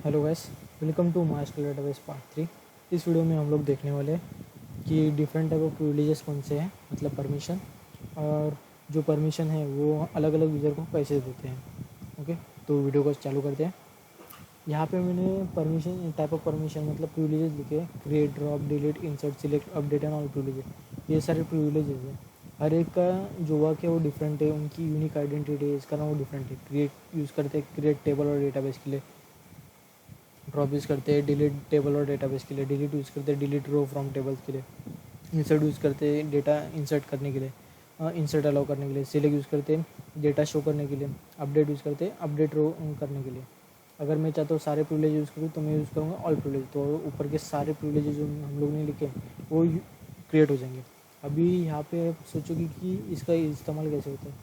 Hello guys, welcome to MySQL database part 3। इस video में हम लोग देखने वाले हैं कि डिफरेंट टाइप ऑफ प्रिविलेजेस कौन से हैं, मतलब परमिशन, और जो परमिशन है वो अलग अलग यूज़र को कैसे देते हैं। ओके, तो वीडियो को चालू करते हैं। यहाँ पे मैंने परमिशन, टाइप ऑफ परमिशन मतलब प्रिविलेजेस लिखे, create, drop, delete, insert, select, update and all privileges. ये सारे प्रिविलेजेस हैं। हर एक का जो वर्क है वो डिफरेंट है, उनकी यूनिक आइडेंटिटी है, इसका नाम वो डिफरेंट है। क्रिएट यूज़ करते हैं क्रिएट टेबल और डेटाबेस के लिए, ड्रॉप यूज़ करते हैं डिलीट टेबल और डेटाबेस के लिए, डिलीट यूज़ करते हैं डिलीट रो फ्रॉम टेबल्स के लिए, इंसर्ट यूज़ करते हैं डेटा इंसर्ट करने के लिए, इंसर्ट अलाउ करने के लिए, सिलेक्ट यूज़ करते हैं डेटा शो करने के लिए, अपडेट यूज़ करते हैं अपडेट रो करने के लिए। अगर मैं चाहता हूँ सारे प्रिविलेज यूज़ करूँ तो मैं यूज़ करूँगा ऑल प्रिविलेज, तो ऊपर के सारे प्रिविलेज जो हम लोग ने लिखे वो क्रिएट हो जाएंगे। अभी यहाँ पे आप सोचोगे कि इसका इस्तेमाल कैसे होता है,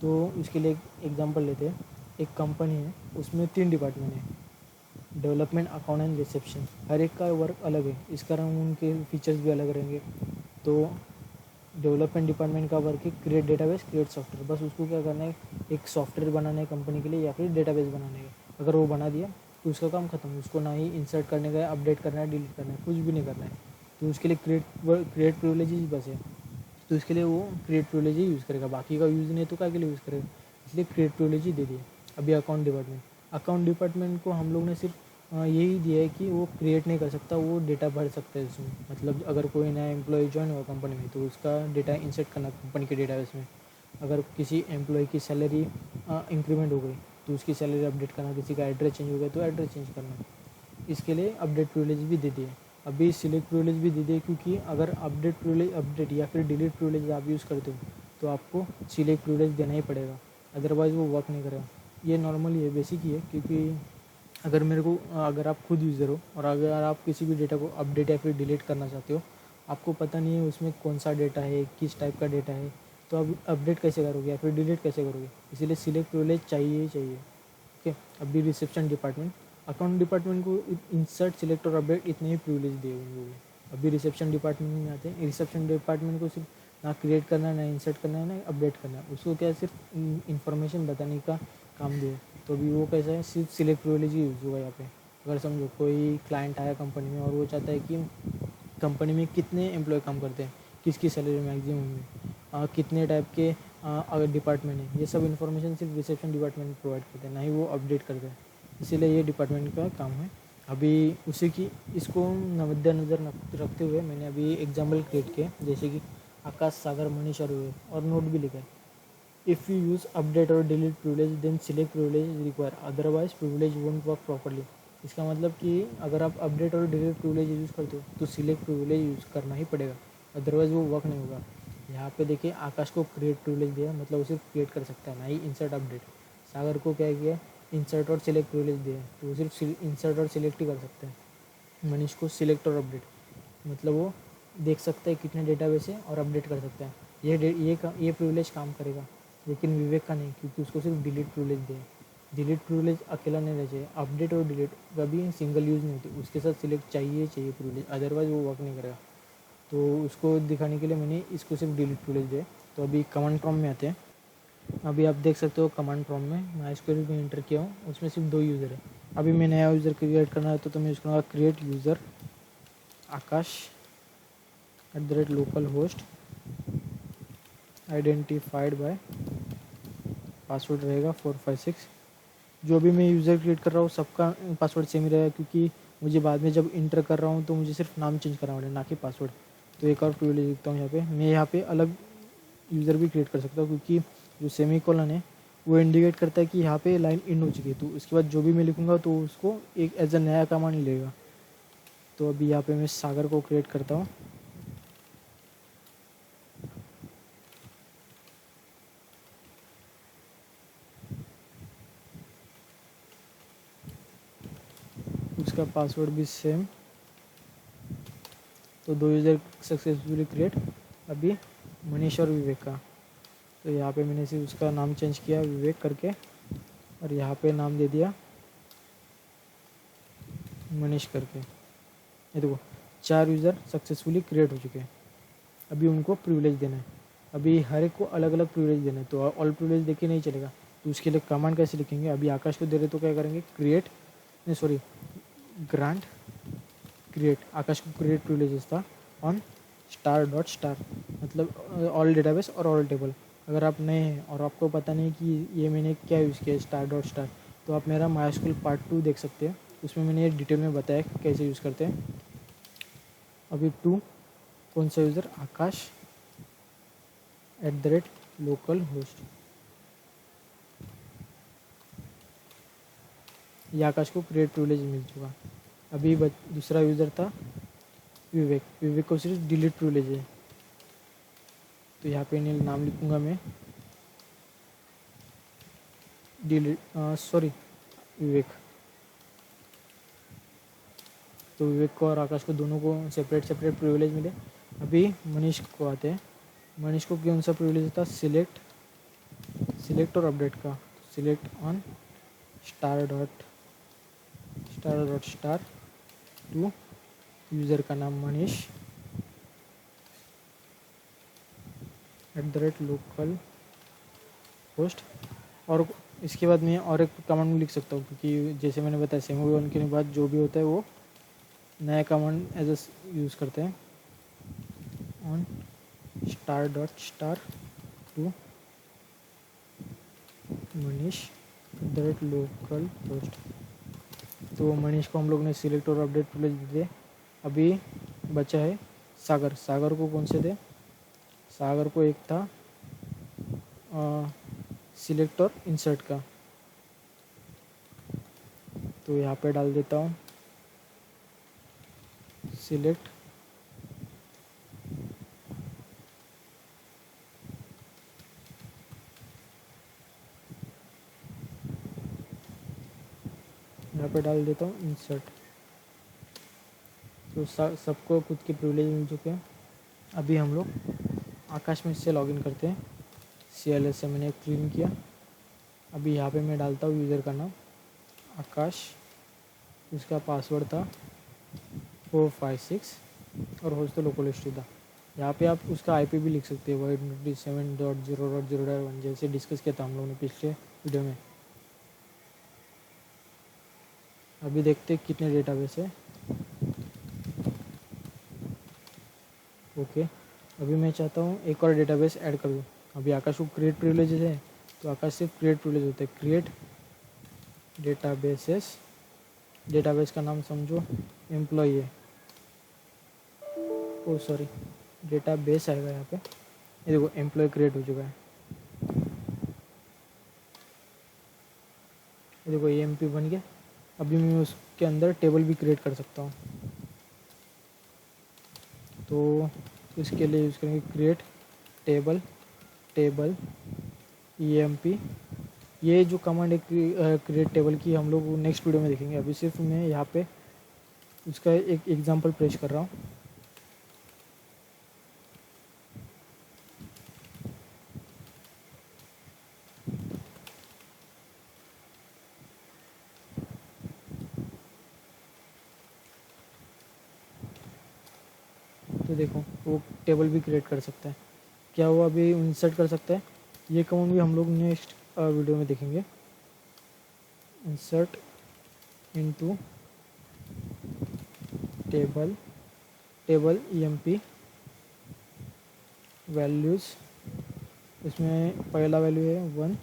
तो इसके लिए एक एग्जांपल लेते हैं। एक कंपनी है, उसमें 3 डिपार्टमेंट है, डेवलपमेंट, अकाउंट एंड रिसेप्शन। हर एक का वर्क अलग है, इस कारण उनके फीचर्स भी अलग रहेंगे। तो डेवलपमेंट डिपार्टमेंट का वर्क है क्रिएट डेटाबेस, क्रिएट सॉफ्टवेयर। बस उसको क्या करना है, एक सॉफ्टवेयर बनाना है कंपनी के लिए या फिर डेटाबेस बनाने का। अगर वो बना दिया तो उसका काम खत्म। उसको ना ही इंसर्ट करने का है, अपडेट करना है, डिलीट करना है, कुछ भी नहीं करना है। तो उसके लिए क्रिएट प्रिविलेज ही बस है, तो इसके लिए वो क्रिएट प्रिविलेज ही यूज़ करेगा, बाकी का यूज़ नहीं तो क्या के लिए यूज़ करेगा, इसलिए क्रिएट प्रिविलेज ही दे दिए। अभी अकाउंट डिपार्टमेंट को हम लोग ने सिर्फ यही दिया है कि वो क्रिएट नहीं कर सकता, वो डेटा भर सकता है उसमें। मतलब अगर कोई नया एम्प्लॉय ज्वाइन हुआ कंपनी में तो उसका डेटा इंसर्ट करना कंपनी के डेटाबेस में। अगर किसी एम्प्लॉय की सैलरी इंक्रीमेंट हो गई तो उसकी सैलरी अपडेट करना, किसी का एड्रेस चेंज हो गया तो एड्रेस चेंज करना, इसके लिए अपडेट प्रिविलेज भी दे दिए। अभी सिलेक्ट प्रिविलेज भी दे दिए, क्योंकि अगर अपडेट या फिर डिलीट प्रिविलेज आप यूज़ करते हो तो आपको सिलेक्ट प्रिविलेज देना ही पड़ेगा, अदरवाइज़ वो वर्क नहीं करेगा। ये नॉर्मली है, बेसिक ही है, क्योंकि अगर आप खुद यूज़र हो और अगर आप किसी भी डेटा को अपडेट या फिर डिलीट करना चाहते हो, आपको पता नहीं है उसमें कौन सा डेटा है, किस टाइप का डेटा है, तो आप अपडेट कैसे करोगे या फिर डिलीट कैसे करोगे। इसीलिए सिलेक्ट प्रिविलेज चाहिए ही चाहिए। ओके, अभी रिसेप्शन डिपार्टमेंट, अकाउंट डिपार्टमेंट को इंसर्ट, सिलेक्ट और अपडेट इतने ही प्रिविलेज दिए हुए हैं। अभी रिसेप्शन डिपार्टमेंट में आते हैं, रिसेप्शन डिपार्टमेंट को सिर्फ ना क्रिएट करना है, ना इंसर्ट करना है, ना अपडेट करना है, उसको क्या है सिर्फ इन्फॉर्मेशन बताने का काम दिया। तो अभी वो कैसा है, सिर्फ सिलेक्ट प्रिविलेज ही यूज़ होगा यहाँ पे। अगर समझो कोई क्लाइंट आया कंपनी में और वो चाहता है कि कंपनी में कितने एम्प्लॉय काम करते हैं, किसकी सैलरी मैक्सिमम है, कितने टाइप के अगर डिपार्टमेंट है, ये सब इन्फॉर्मेशन सिर्फ रिसेप्शन डिपार्टमेंट प्रोवाइड करते हैं, ना ही वो अपडेट करते हैं। इसीलिए ये डिपार्टमेंट का काम है। अभी उसी की इसको मद्देनज़र रखते हुए मैंने अभी एग्जाम्पल क्रिएट किया, जैसे कि आकाश, सागर, मनीष और विवेक, और नोट भी लिखा है। इफ़ यू यूज़ अपडेट और delete privilege then select privilege is require, otherwise privilege won't work properly. इसका मतलब कि अगर आप अपडेट और डिलीट प्रिविलेज यूज़ करते हो तो सिलेक्ट प्रिविलेज यूज़ करना ही पड़ेगा, अदरवाइज़ वो वर्क नहीं होगा। यहाँ पे देखिए, आकाश को क्रिएट प्रिविलेज दिया, मतलब वो सिर्फ क्रिएट कर सकता है, ना ही इंसर्ट अपडेट। सागर को क्या किया, इंसर्ट और सिलेक्ट प्रिविलेज दिया, तो वो सिर्फ इंसर्ट और सिलेक्ट ही कर सकता है। मनीष को सिलेक्ट और अपडेट, मतलब वो देख सकता है कितने डेटाबेस है और अपडेट कर सकता है, ये प्रिविलेज काम करेगा। लेकिन विवेक का नहीं, क्योंकि उसको सिर्फ डिलीट प्रिविलेज दे। डिलीट प्रिविलेज अकेला नहीं रहना चाहिए, अपडेट और डिलीट कभी सिंगल यूज़ नहीं होती, उसके साथ सिलेक्ट चाहिए प्रिविलेज, अदरवाइज वो वर्क नहीं करेगा। तो उसको दिखाने के लिए मैंने इसको सिर्फ डिलीट प्रिविलेज दिया। तो अभी कमांड प्रॉम्प्ट में आते हैं। अभी आप देख सकते हो कमांड प्रॉम्प्ट में माइस्क्यूएल में एंटर किया हूँ, उसमें सिर्फ 2 यूज़र है। अभी मैं नया यूज़र क्रिएट करना है तो मैं यूज़ करूँगा create user Akash @local host identified by, password रहेगा 456। जो भी मैं यूज़र क्रिएट कर रहा हूँ सबका पासवर्ड सेम ही रहेगा, क्योंकि मुझे बाद में जब इंटर कर रहा हूँ तो मुझे सिर्फ नाम चेंज करना पड़ेगा, ना कि पासवर्ड। तो एक और प्रिविलेज लिखता हूँ यहाँ पे, मैं यहाँ पे अलग यूज़र भी क्रिएट कर सकता हूँ, क्योंकि जो सेमी कॉलन है वो इंडिकेट करता है कि यहाँ पे लाइन इन हो चुकी है, तो उसके बाद जो भी मैं लिखूँगा तो उसको एक एज अ नया कमांड लेगा। तो अभी यहाँ पे मैं सागर को क्रिएट करता हूँ। उसका पासवर्ड भी सेम, तो 2 यूज़र सक्सेसफुली क्रिएट। अभी मनीष और विवेक का, तो यहाँ पे मैंने सिर्फ उसका नाम चेंज किया विवेक करके, और यहाँ पे नाम दे दिया मनीष करके। ये देखो, 4 यूज़र सक्सेसफुली क्रिएट हो चुके हैं। अभी उनको प्रिविलेज देना है, अभी हर एक को अलग अलग प्रिविलेज देना है, तो ऑल प्रिविलेज देके नहीं चलेगा। तो उसके लिए कमांड कैसे लिखेंगे, अभी आकाश को दे रहे तो क्या करेंगे, क्रिएट नहीं सॉरी ग्रांट क्रिएट, आकाश को क्रिएट प्रिविलेजेस था ऑन स्टार डॉट स्टार, मतलब ऑल डेटाबेस और ऑल टेबल। अगर आप नए हैं और आपको पता नहीं कि ये मैंने क्या यूज़ किया है स्टार डॉट स्टार, तो आप मेरा मायस्कूल पार्ट 2 देख सकते हैं, उसमें मैंने ये डिटेल में बताया कि कैसे यूज़ करते हैं। अभी 2 कौन सा यूज़र, आकाश @लोकल होस्ट, ये आकाश को क्रिएट प्रिविलेज मिल चुका। अभी दूसरा यूज़र था विवेक, विवेक को सिर्फ डिलीट प्रिविलेज है, तो यहाँ पे नाम लिखूँगा मैं विवेक। तो विवेक को और आकाश को दोनों को सेपरेट प्रिविलेज मिले। अभी मनीष को आते हैं, मनीष को कौन सा प्रिविलेज था, सिलेक्ट और अपडेट का। Select on star dot star to user का नाम मनीष @लोकल होस्ट। और इसके बाद मैं और एक कमांड लिख सकता हूँ, क्योंकि जैसे मैंने बताया सेमीकोलन के बाद जो भी होता है वो नया कमांड एज ए यूज़ करते हैं। On star dot star to Manish @local host. तो मनीष को हम लोग ने सिलेक्ट और अपडेट प्रिविलेज दिए। अभी बचा है सागर, सागर को कौन से दे, सागर को एक था सिलेक्ट और इंसर्ट का, तो यहाँ पे डाल देता हूँ सिलेक्ट यहाँ पे डाल देता हूँ इंसर्ट। तो सबको खुद के प्रिविलेज मिल चुके हैं। अभी हम लोग आकाश में से लॉगिन करते हैं, CLS से मैंने क्लीन किया। अभी यहाँ पे मैं डालता हूँ यूज़र का नाम आकाश, उसका पासवर्ड था 456 और होस्ट तो लोकल होस्ट था। यहाँ पे आप उसका IP भी लिख सकते हैं 127.0.0.1, जैसे डिस्कस किया था हम लोगों ने पिछले वीडियो में। अभी देखते हैं कितने डेटाबेस है। ओके, अभी मैं चाहता हूँ एक और डेटाबेस ऐड कर दूँ। अभी आकाश को क्रिएट प्रिविलेजेस है, तो आकाश सिर्फ क्रिएट प्रिविलेज होता है, क्रिएट डेटाबेसेस। डेटाबेस का नाम समझो एम्प्लॉय है, ओ सॉरी डेटाबेस आएगा यहाँ पे। ये देखो एम्प्लॉय क्रिएट हो चुका है, ये देखो EMP बन गया। अभी मैं उसके अंदर टेबल भी क्रिएट कर सकता हूँ, तो इसके लिए यूज़ करेंगे क्रिएट टेबल EMP। ये जो कमांड है क्रिएट टेबल की हम लोग नेक्स्ट वीडियो में देखेंगे। अभी सिर्फ मैं यहाँ पे उसका एक एग्जांपल पेश कर रहा हूँ। तो देखो वो टेबल भी क्रिएट कर सकता है, क्या वो अभी इंसर्ट कर सकता है। ये कमांड भी हम लोग नेक्स्ट वीडियो में देखेंगे। Insert into table EMP values, इसमें पहला वैल्यू है 1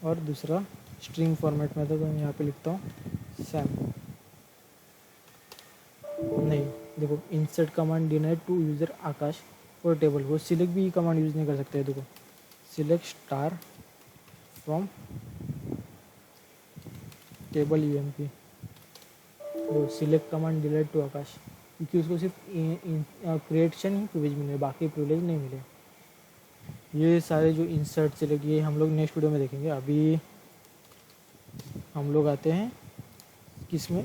और दूसरा स्ट्रिंग फॉर्मेट में था, तो मैं यहाँ पे लिखता हूँ सैम। नहीं देखो insert command denied to user Akash और टेबल, वो सिलेक्ट भी कमांड यूज़ नहीं कर सकते। देखो select star from table EMP, वो सिलेक्ट कमांड डिनाइड टू आकाश, क्योंकि उसको सिर्फ क्रिएशन ही प्रिविलेज मिले, बाकी प्रिविलेज नहीं मिले। ये सारे जो इंसर्ट सिलेक्ट ये हम लोग नेक्स्ट वीडियो में देखेंगे। अभी हम लोग आते हैं किसमें,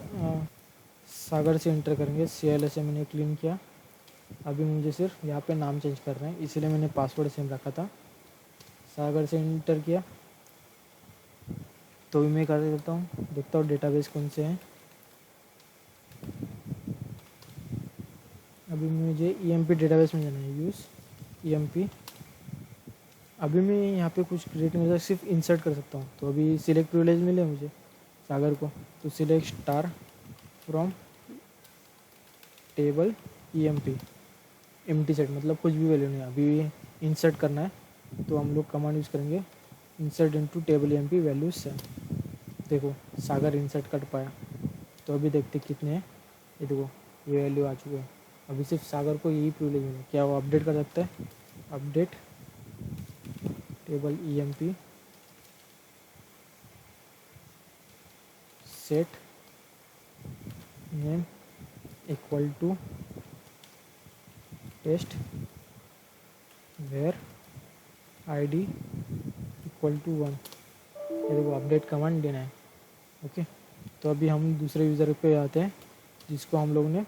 सागर से इंटर करेंगे। CLS से मैंने क्लीन किया। अभी मुझे सिर्फ यहाँ पे नाम चेंज करना है, इसलिए मैंने पासवर्ड सेम रखा था। सागर से इंटर किया, तो भी मैं कर देता हूँ, देखता हूँ डेटाबेस कौन से हैं। अभी मुझे EMP डेटाबेस में जाना है, यूज़ EMP। अभी मैं यहाँ पे कुछ क्रिएट नहीं, सिर्फ इंसर्ट कर सकता हूँ, तो अभी सिलेक्ट प्रिविलेज मिले मुझे। सागर को, तो select star from table EMP empty set, मतलब कुछ भी वैल्यू नहीं, अभी इंसर्ट करना है तो हम लोग कमांड यूज़ करेंगे insert into table EMP values से। देखो सागर इंसर्ट कर पाया, तो अभी देखते कितने हैं। ये देखो ये वैल्यू आ चुके हैं। अभी सिर्फ सागर को यही प्रिविलेज मिला, क्या वो अपडेट कर सकता है? Update table EMP set name equal to test where ID equal to 1। ये देखो अपडेट कमांड देना है। ओके, तो अभी हम दूसरे यूज़र पे आते हैं जिसको हम लोग ने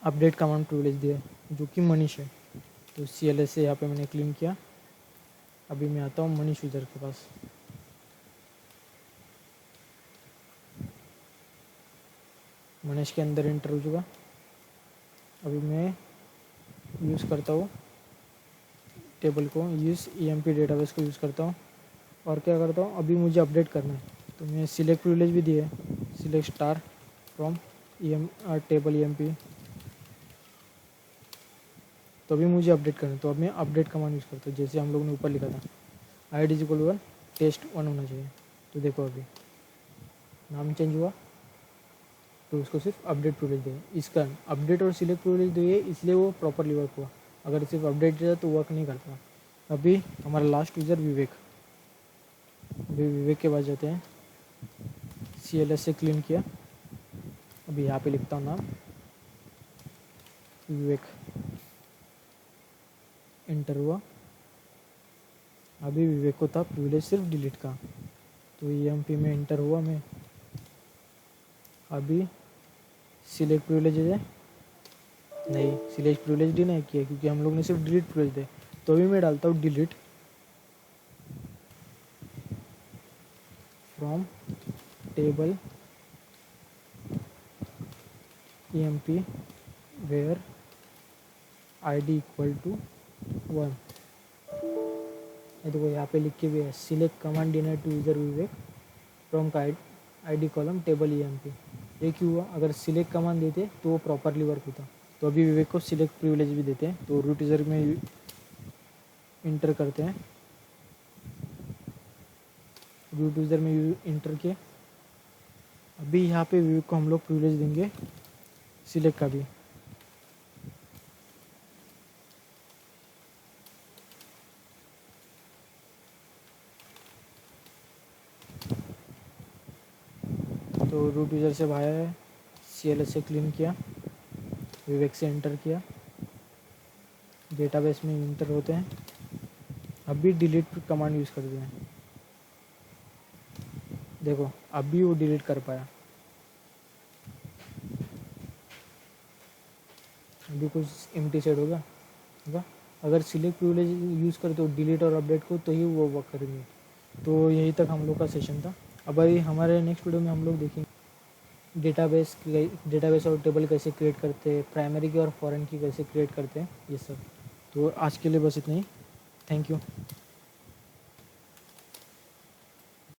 अपडेट कमांड प्रिविलेज दिया है, जो कि मनीष है। तो CLS से यहाँ पे मैंने क्लीन किया। अभी मैं आता हूँ मनीष यूज़र के पास। मनीष के अंदर एंटर हो चुका। अभी मैं यूज़ करता हूँ टेबल को, यूज़ EMP डेटाबेस को यूज़ करता हूँ और क्या करता हूँ, अभी मुझे अपडेट करना है तो मैं सिलेक्ट प्रिविलेज भी दिया है, select star from table EMP। तो अभी मुझे अपडेट करना है, तो अब मैं अपडेट कमांड यूज़ करता हूँ, जैसे हम लोग ने ऊपर लिखा था ID इक्वल 1 टेस्ट 1 होना चाहिए। तो देखो अभी नाम चेंज हुआ, तो उसको सिर्फ अपडेट प्रिविलेज दिया। इसका अपडेट और सिलेक्ट प्रिविलेज दिए इसलिए वो प्रॉपरली वर्क हुआ, अगर सिर्फ अपडेट दिया तो वर्क नहीं करता। अभी हमारा लास्ट यूज़र विवेक, अभी विवेक के पास जाते हैं। CLS से क्लीन किया। अभी यहाँ पे लिखता हूँ नाम विवेक, इंटर हुआ। अभी विवेक को था प्रिविलेज सिर्फ डिलीट का, तो EMP में इंटर हुआ मैं। अभी सिलेक्ट प्रिविलेज है नहीं, सिलेक्ट प्रिविलेज डिनाई किया क्योंकि हम लोग ने सिर्फ डिलीट प्रिविलेज दे। तो अभी मैं डालता हूँ delete from table EMP where ID equal to 1। ये देखो यहाँ पे लिख के भी है select command deny to user Vivek from ID column table EMP। ये क्यों हुआ? अगर सिलेक्ट कमांड देते तो वो प्रॉपरली वर्क होता। तो अभी विवेक को सिलेक्ट प्रिविलेज भी देते हैं, तो रूट यूज़र में इंटर करते हैं, रूट यूज़र में इंटर किए। अभी यहाँ पे विवेक को हम लोग प्रिविलेज देंगे सिलेक्ट का भी। तो रूट यूज़र से बाहर है, CLS से क्लीन किया, विवेक से इंटर किया, डेटाबेस में इंटर होते हैं। अभी डिलीट कमांड यूज़ करते हैं। देखो अभी वो डिलीट कर पाया। अभी कुछ एम्प्टी सेट होगा। अगर सिलेक्ट प्रिविलेज यूज़ करते हो डिलीट और अपडेट को तो ही वो वर्क करेंगे। तो यही तक हम लोग का सेशन था। अब अभी हमारे नेक्स्ट वीडियो में हम लोग देखेंगे डेटाबेस और टेबल कैसे क्रिएट करते हैं, प्राइमरी की और फॉरेन की कैसे क्रिएट करते हैं, ये सब। तो आज के लिए बस इतना ही। Thank you.